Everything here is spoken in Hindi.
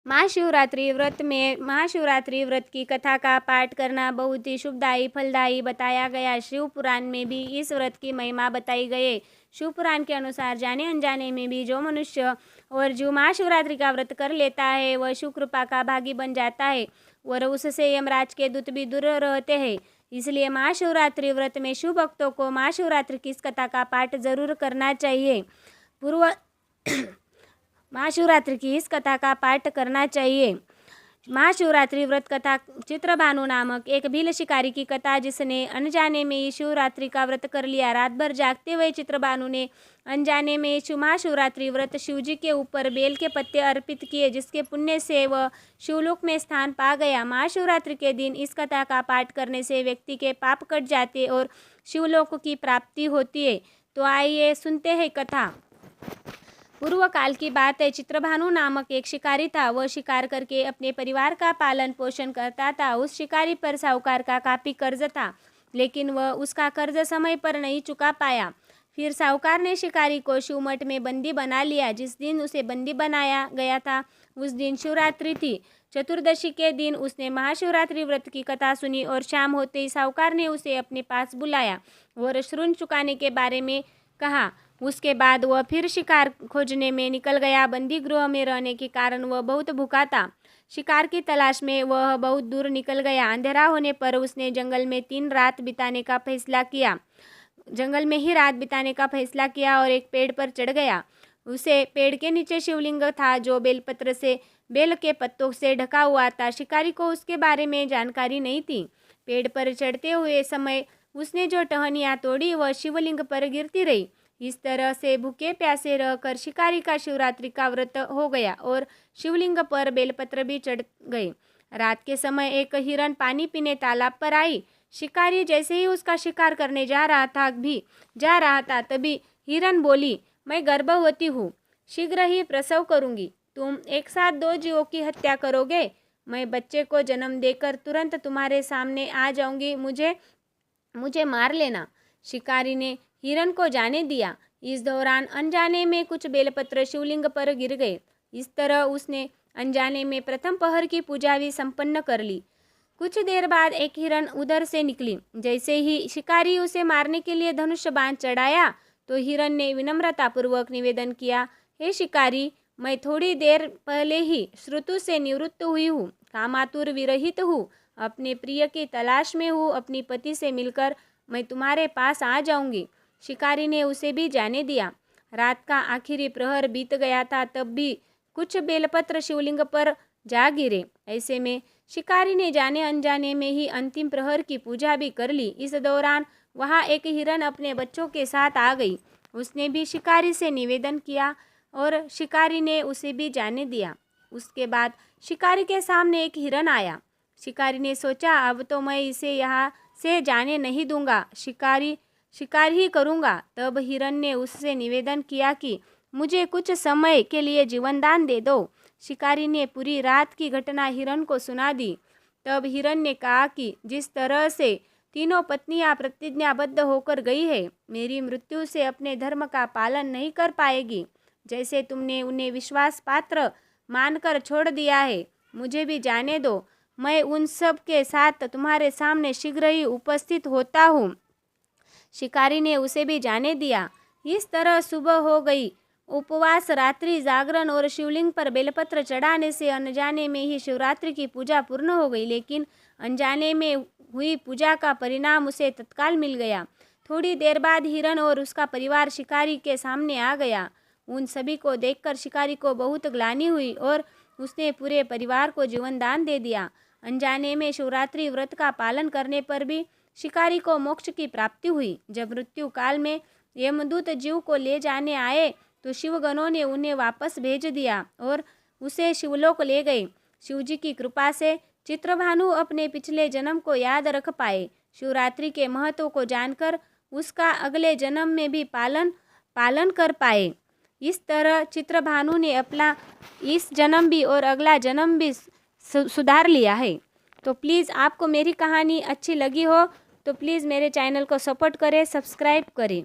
महाशिवरात्रि व्रत की कथा का पाठ करना बहुत ही शुभदायी फलदायी बताया गया। शिव पुराण में भी इस व्रत की महिमा बताई गई। शिव पुराण के अनुसार जाने अनजाने में भी जो मनुष्य और जो महाशिवरात्रि का व्रत कर लेता है वह शिव कृपा का भागी बन जाता है और उससे यमराज के दूत भी दूर रहते हैं। इसलिए महाशिवरात्रि व्रत में शिव भक्तों को महाशिवरात्रि की इस कथा का पाठ जरूर करना चाहिए। पूर्व महाशिवरात्रि की इस कथा का पाठ करना चाहिए। महाशिवरात्रि व्रत कथा चित्रभानु नामक एक भील शिकारी की कथा, जिसने अनजाने में शिवरात्रि का व्रत कर लिया। रात भर जागते हुए चित्रभानु ने अनजाने में महाशिवरात्रि व्रत शिवजी के ऊपर बेल के पत्ते अर्पित किए, जिसके पुण्य से वह शिवलोक में स्थान पा गया। महाशिवरात्रि के दिन इस कथा का पाठ करने से व्यक्ति के पाप कट जाते और शिवलोक की प्राप्ति होती है। तो आइए सुनते हैं कथा। पूर्व काल की बात है। चित्रभानु नामक एक शिकारी था। वह शिकार करके अपने परिवार का पालन पोषण करता था। उस शिकारी पर साहूकार का काफी कर्ज था, लेकिन वह उसका कर्ज समय पर नहीं चुका पाया। फिर साहूकार ने शिकारी को शिवमठ में बंदी बना लिया। जिस दिन उसे बंदी बनाया गया था उस दिन शिवरात्रि थी। चतुर्दशी के दिन उसने महाशिवरात्रि व्रत की कथा सुनी और शाम होते ही साहूकार ने उसे अपने पास बुलाया और ऋण चुकाने के बारे में कहा। उसके बाद वह फिर शिकार खोजने में निकल गया। बंदी गृह में रहने के कारण वह बहुत भूखा था। शिकार की तलाश में वह बहुत दूर निकल गया। अंधेरा होने पर उसने जंगल में 3 रात बिताने का फैसला किया। जंगल में ही रात बिताने का फैसला किया और एक पेड़ पर चढ़ गया। उसे पेड़ के नीचे शिवलिंग था, जो बेल के पत्तों से ढका हुआ था। शिकारी को उसके बारे में जानकारी नहीं थी। पेड़ पर चढ़ते हुए समय उसने जो टहनियाँ तोड़ी वह शिवलिंग पर गिरती रही। इस तरह से भूखे प्यासे रहकर शिकारी का शिवरात्रि का व्रत हो गया और शिवलिंग पर बेलपत्र भी चढ़ गए। रात के समय एक हिरण पानी पीने तालाब पर आई। शिकारी जैसे ही उसका शिकार करने जा रहा था तभी हिरण बोली, मैं गर्भवती हूँ, शीघ्र ही प्रसव करूँगी। तुम एक साथ 2 जीवों की हत्या करोगे। मैं बच्चे को जन्म देकर तुरंत तुम्हारे सामने आ जाऊंगी, मुझे मार लेना। शिकारी ने हिरण को जाने दिया। इस दौरान अनजाने में कुछ बेलपत्र शिवलिंग पर गिर गए। इस तरह उसने अनजाने में प्रथम पहर की पूजा भी संपन्न कर ली। कुछ देर बाद एक हिरण उधर से निकली। जैसे ही शिकारी उसे मारने के लिए धनुष बाण चढ़ाया तो हिरण ने विनम्रतापूर्वक निवेदन किया, हे शिकारी, मैं थोड़ी देर पहले ही श्रुतु से निवृत्त हुई हूँ, कामातुर विरहित हूँ, अपने प्रिय की तलाश में हूँ। अपनी पति से मिलकर मैं तुम्हारे पास आ जाऊंगी। शिकारी ने उसे भी जाने दिया। रात का आखिरी प्रहर बीत गया था, तब भी कुछ बेलपत्र शिवलिंग पर जा गिरे। ऐसे में शिकारी ने जाने अनजाने में ही अंतिम प्रहर की पूजा भी कर ली। इस दौरान वहाँ एक हिरण अपने बच्चों के साथ आ गई। उसने भी शिकारी से निवेदन किया और शिकारी ने उसे भी जाने दिया। उसके बाद शिकारी के सामने एक हिरण आया। शिकारी ने सोचा, अब तो मैं इसे यहाँ से जाने नहीं दूंगा, शिकार ही करूंगा। तब हिरण ने उससे निवेदन किया कि मुझे कुछ समय के लिए जीवन दान दे दो। शिकारी ने पूरी रात की घटना हिरण को सुना दी। तब हिरण ने कहा कि जिस तरह से तीनों पत्नियां प्रतिज्ञाबद्ध होकर गई है, मेरी मृत्यु से अपने धर्म का पालन नहीं कर पाएगी। जैसे तुमने उन्हें विश्वास पात्र मानकर छोड़ दिया है, मुझे भी जाने दो। मैं उन सब के साथ तुम्हारे सामने शीघ्र ही उपस्थित होता हूँ। शिकारी ने उसे भी जाने दिया। इस तरह सुबह हो गई। उपवास, रात्रि जागरण और शिवलिंग पर बेलपत्र चढ़ाने से अनजाने में ही शिवरात्रि की पूजा पूर्ण हो गई, लेकिन अनजाने में हुई पूजा का परिणाम उसे तत्काल मिल गया। थोड़ी देर बाद हिरण और उसका परिवार शिकारी के सामने आ गया। उन सभी को देखकर शिकारी को बहुत ग्लानि हुई और उसने पूरे परिवार को जीवन दान दे दिया। अनजाने में शिवरात्रि व्रत का पालन करने पर भी शिकारी को मोक्ष की प्राप्ति हुई। जब मृत्यु काल में यमदूत जीव को ले जाने आए तो शिवगणों ने उन्हें वापस भेज दिया और उसे शिवलोक ले गए। शिवजी की कृपा से चित्रभानु अपने पिछले जन्म को याद रख पाए। शिवरात्रि के महत्व को जानकर उसका अगले जन्म में भी पालन कर पाए। इस तरह चित्रभानु ने अपना इस जन्म भी और अगला जन्म भी सुधार लिया है। तो प्लीज़ आपको मेरी कहानी अच्छी लगी हो तो प्लीज़ मेरे चैनल को सपोर्ट करें, सब्सक्राइब करें।